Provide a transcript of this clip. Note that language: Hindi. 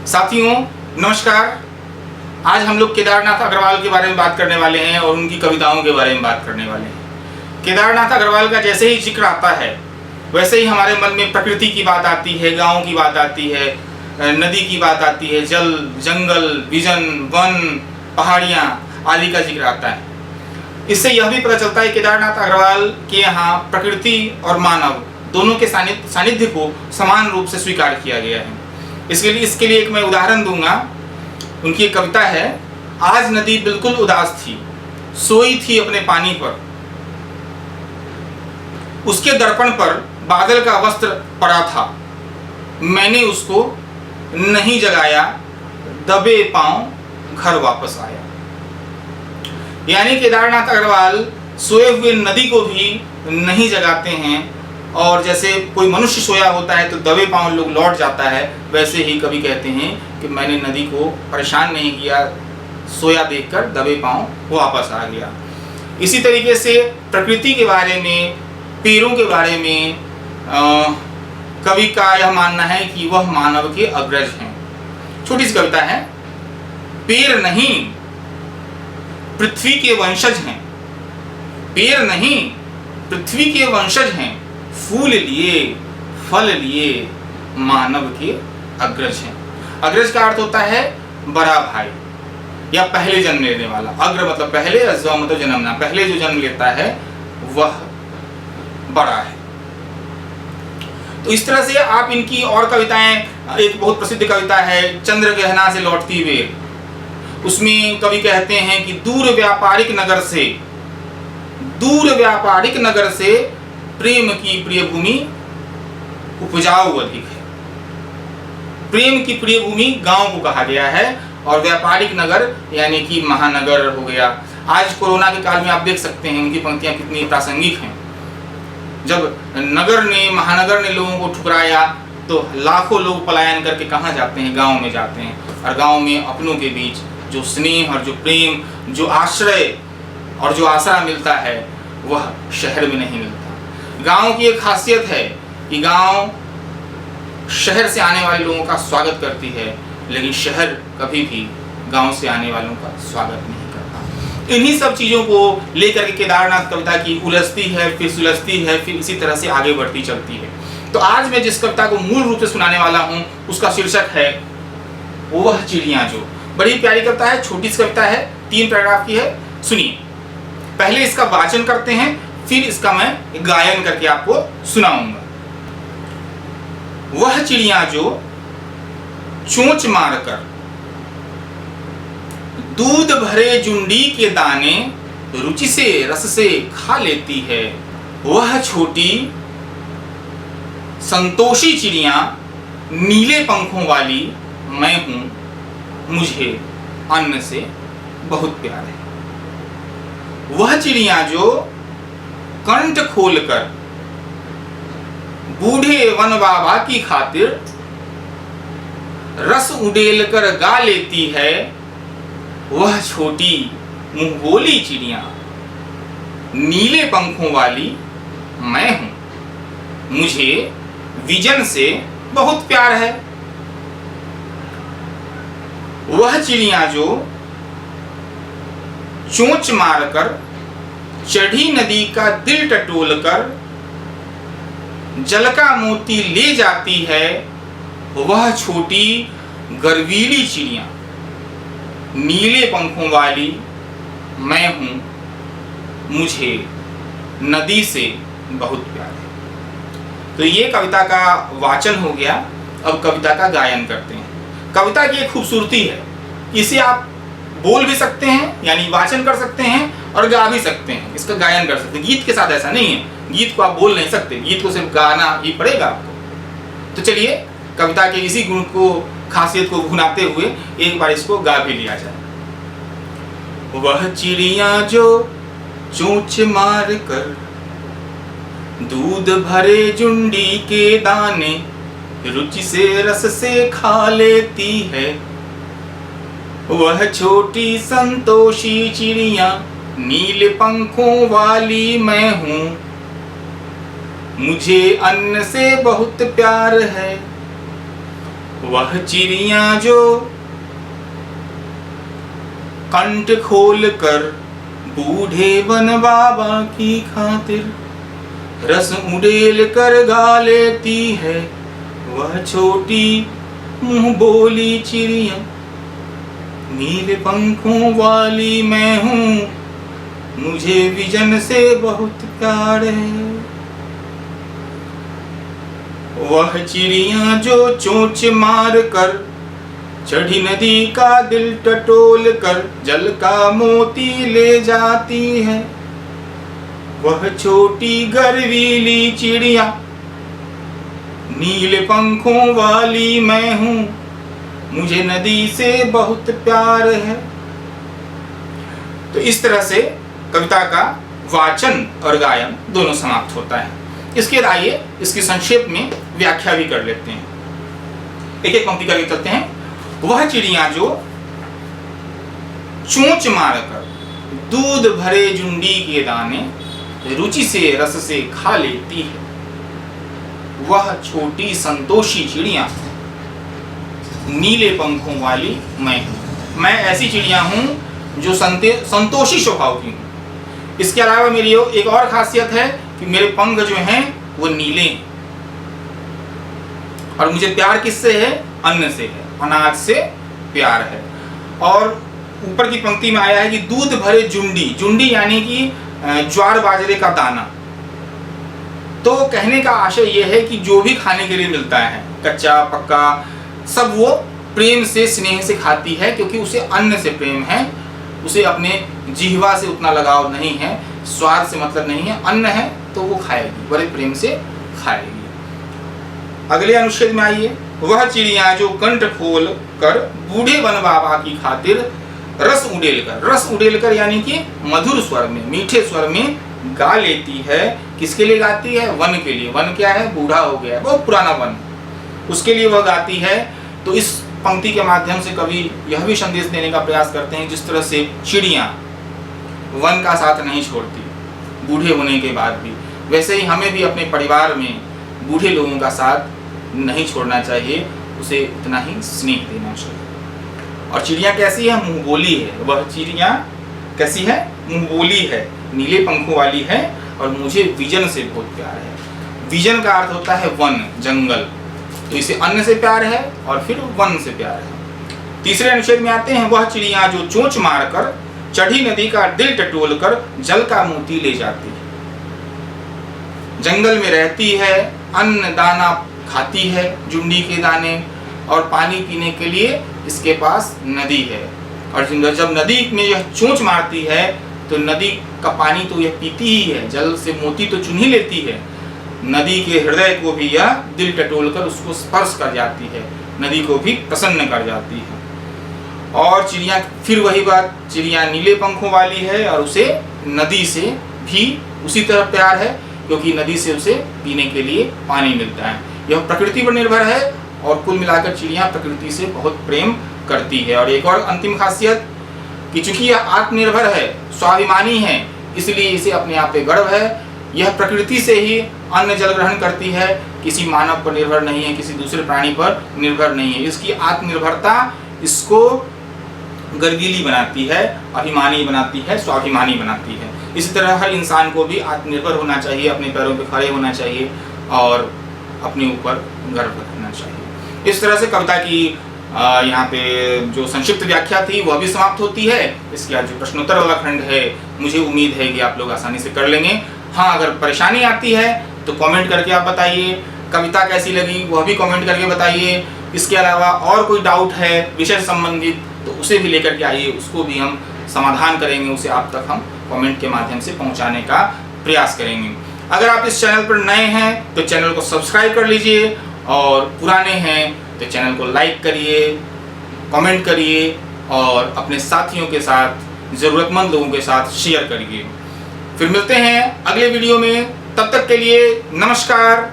साथियों नमस्कार। आज हम लोग केदारनाथ अग्रवाल के बारे में बात करने वाले हैं और उनकी कविताओं के बारे में बात करने वाले हैं। केदारनाथ अग्रवाल का जैसे ही जिक्र आता है वैसे ही हमारे मन में प्रकृति की बात आती है, गाँव की बात आती है, नदी की बात आती है, जल, जंगल, विजन, वन, पहाड़ियाँ आदि का जिक्र आता है। इससे यह भी पता चलता है केदारनाथ अग्रवाल के यहाँ प्रकृति और मानव दोनों के सानिध्य को समान रूप से स्वीकार किया गया है। इसके लिए एक मैं उदाहरण दूंगा। उनकी एक कविता है, आज नदी बिल्कुल उदास थी, सोई थी अपने पानी पर, उसके दर्पण पर बादल का वस्त्र पड़ा था, मैंने उसको नहीं जगाया, दबे पांव घर वापस आया। यानी केदारनाथ अग्रवाल सोए हुए नदी को भी नहीं जगाते हैं और जैसे कोई मनुष्य सोया होता है तो दबे पांव लोग लौट जाता है, वैसे ही कवि कहते हैं कि मैंने नदी को परेशान नहीं किया, सोया देखकर दबे पांव वापस आ गया। इसी तरीके से प्रकृति के बारे में, पेड़ों के बारे में कवि का यह मानना है कि वह मानव के अग्रज हैं। छोटी सी कविता है। पेड़ नहीं पृथ्वी के वंशज हैं, पेड़ नहीं पृथ्वी के वंशज हैं, फूल लिए फल लिए मानव के अग्रज हैं। अग्रज का अर्थ होता है बड़ा भाई या पहले जन्म लेने वाला। अग्र मतलब पहले, अज़्वा मतलब जन्मना, पहले जो जन्म लेता है वह बड़ा है। तो इस तरह से आप इनकी और कविताएं, एक बहुत प्रसिद्ध कविता है चंद्र गहना से लौटती बेर, उसमें कवि कहते हैं कि दूर व्यापारिक नगर से प्रेम की प्रिय भूमि उपजाऊ अधिक है। प्रेम की प्रिय भूमि गांव को कहा गया है और व्यापारिक नगर यानी कि महानगर हो गया। आज कोरोना के काल में आप देख सकते हैं उनकी पंक्तियां कितनी प्रासंगिक हैं। जब महानगर ने लोगों को ठुकराया तो लाखों लोग पलायन करके कहाँ जाते हैं? गांव में जाते हैं। और गांव में अपनों के बीच जो स्नेह और जो प्रेम, जो आश्रय और जो आसरा मिलता है वह शहर में नहीं मिलता। गांव की एक खासियत है कि गांव शहर से आने वाले लोगों का स्वागत करती है, लेकिन शहर कभी भी गांव से आने वालों का स्वागत नहीं करता। इन्हीं सब चीज़ों को लेकर के केदारनाथ कविता की उलझती है, फिर सुलझती है, फिर इसी तरह से आगे बढ़ती चलती है। तो आज मैं जिस कविता को मूल रूप से सुनाने वाला हूँ उसका शीर्षक है वह चिड़ियाँ जो। बड़ी प्यारी कविता है, छोटी सी कविता है, 3 पैराग्राफ की है। सुनिए, पहले इसका वाचन करते हैं, फिर इसका मैं गायन करके आपको सुनाऊंगा। वह चिड़ियां जो चोंच मारकर दूध भरे जुंडी के दाने रुचि से रस से खा लेती है, वह छोटी संतोषी चिड़ियां नीले पंखों वाली मैं हूं, मुझे अन्न से बहुत प्यार है। वह चिड़ियां जो कंठ खोलकर बूढ़े वन बाबा की खातिर रस उड़ेल कर गा लेती है, वह छोटी मुंहबोली चिड़िया नीले पंखों वाली मैं हूं, मुझे विजन से बहुत प्यार है। वह चिड़िया जो चोंच मारकर चढ़ी नदी का दिल टटोल कर जल का मोती ले जाती है, वह छोटी गर्वीली चिड़िया नीले पंखों वाली मैं हूं, मुझे नदी से बहुत प्यार है। तो ये कविता का वाचन हो गया। अब कविता का गायन करते हैं। कविता की एक खूबसूरती है, इसे आप बोल भी सकते हैं यानी वाचन कर सकते हैं और गा भी सकते हैं, इसका गायन कर सकते हैं। गीत के साथ ऐसा नहीं है, गीत को आप बोल नहीं सकते, गीत को सिर्फ गाना ही पड़ेगा आपको। तो चलिए कविता के इसी गुण को, खासियत को भुनाते हुए एक बार इसको गा भी लिया जाए। वह चिड़िया जो चोंच मार कर दूध भरे जुंडी के दाने रुचि से रस से खा लेती है, वह छोटी संतोषी चिड़िया नीले पंखों वाली मैं हूं, मुझे अन्न से बहुत प्यार है। वह चिड़िया जो कंठ खोल कर बूढ़े वन बाबा की खातिर रस उड़ेल कर गा लेती है, वह छोटी मुंह बोली चिड़िया, नीले पंखों वाली मैं हूँ, मुझे विजन से बहुत प्यार है। वह चिड़िया जो चोंच मार कर चढ़ी नदी का दिल टटोल कर जल का मोती ले जाती है, वह छोटी गर्वीली चिड़िया, नीले पंखों वाली मैं हूँ, मुझे नदी से बहुत प्यार है। तो इस तरह से कविता का वाचन और गायन दोनों समाप्त होता है। इसके बाद आइए इसकी संक्षेप में व्याख्या भी कर लेते हैं। एक एक पंक्ति करके चलते हैं। वह चिड़िया जो चोंच मारकर दूध भरे जुंडी के दाने रुचि से रस से खा लेती है, वह छोटी संतोषी चिड़िया, नीले पंखों वाली मैं हूं। मैं ऐसी चिड़िया हूं जो संतोषी स्वभाव की हूं। इसके अलावा मेरी एक और खासियत है कि मेरे पंख जो हैं वो नीले हैं। और मुझे प्यार किससे है? अन्न से है, अनाज से प्यार है। और ऊपर की पंक्ति में आया है कि दूध भरे जुंडी, जुंडी यानी कि ज्वार बाजरे का दाना। तो कहने का आशय यह है कि जो भी खाने के लिए मिलता है, कच्चा पक्का, सब वो प्रेम से स्नेह से खाती है, क्योंकि उसे अन्न से प्रेम है, उसे अपने जिह्वा से उतना लगाव नहीं है, स्वाद से मतलब नहीं है, अन्न है तो वो खाएगी, बड़े प्रेम से खाएगी। अगले अनुच्छेद में आइए। वह चिड़िया जो कंठ खोल कर बूढ़े वन बाबा की खातिर रस उड़ेल कर, रस उड़ेल कर यानी कि मधुर स्वर में, मीठे स्वर में गा लेती है। किसके लिए गाती है? वन के लिए। वन क्या है? बूढ़ा हो गया है, बहुत पुराना वन, उसके लिए वह गाती है। तो इस पंक्ति के माध्यम से कवि यह भी संदेश देने का प्रयास करते हैं, जिस तरह से चिड़िया वन का साथ नहीं छोड़ती बूढ़े होने के बाद भी, वैसे ही हमें भी अपने परिवार में बूढ़े लोगों का साथ नहीं छोड़ना चाहिए, उसे उतना ही स्नेह देना चाहिए। और चिड़िया कैसी है? मुंह बोली है। वह चिड़िया कैसी है? मुंह बोली है, नीले पंखों वाली है, और मुझे विजन से बहुत प्यार है। विजन का अर्थ होता है वन, जंगल। तो इसे अन्न से प्यार है और फिर वन से प्यार है। तीसरे अनुच्छेद में आते हैं। वह चिड़िया जो चोंच मारकर चढ़ी नदी का दिल टटोल कर जल का मोती ले जाती है। जंगल में रहती है, अन्न दाना खाती है, जुंडी के दाने, और पानी पीने के लिए इसके पास नदी है। और जब नदी में यह चोंच मारती है तो नदी का पानी तो यह पीती ही है, जल से मोती तो चुन ही लेती है, नदी के हृदय को भी यह दिल टटोल कर उसको स्पर्श कर जाती है, नदी को भी प्रसन्न कर जाती है। और चिड़िया, फिर वही बात, चिड़िया नीले पंखों वाली है और उसे नदी से भी उसी तरह प्यार है, क्योंकि नदी से उसे पीने के लिए पानी मिलता है। यह प्रकृति पर निर्भर है और कुल मिलाकर चिड़िया प्रकृति से बहुत प्रेम करती है। और एक और अंतिम खासियत कि चूंकि यह आत्मनिर्भर है, स्वाभिमानी है, इसलिए इसे अपने आप पे गर्व है। यह प्रकृति से ही अन्न जल ग्रहण करती है, किसी मानव पर निर्भर नहीं है, किसी दूसरे प्राणी पर निर्भर नहीं है। इसकी आत्मनिर्भरता इसको गर्वीली बनाती है, अभिमानी बनाती है, स्वाभिमानी बनाती है। इसी तरह हर इंसान को भी आत्मनिर्भर होना चाहिए, अपने पैरों पर खड़े होना चाहिए और अपने ऊपर गर्व रखना चाहिए। इस तरह से कविता की यहाँ पे जो संक्षिप्त व्याख्या थी वह भी समाप्त होती है। इसके बाद जो प्रश्नोत्तर वाला खंड है, मुझे उम्मीद है कि आप लोग आसानी से कर लेंगे। हाँ, अगर परेशानी आती है तो कमेंट करके आप बताइए, कविता कैसी लगी वह भी कमेंट करके बताइए। इसके अलावा और कोई डाउट है विषय संबंधित तो उसे भी लेकर के आइए, उसको भी हम समाधान करेंगे, उसे आप तक हम कमेंट के माध्यम से पहुंचाने का प्रयास करेंगे। अगर आप इस चैनल पर नए हैं तो चैनल को सब्सक्राइब कर लीजिए, और पुराने हैं तो चैनल को लाइक करिए, कमेंट करिए और अपने साथियों के साथ, ज़रूरतमंद लोगों के साथ शेयर करिए। फिर मिलते हैं अगले वीडियो में, तब तक के लिए नमस्कार।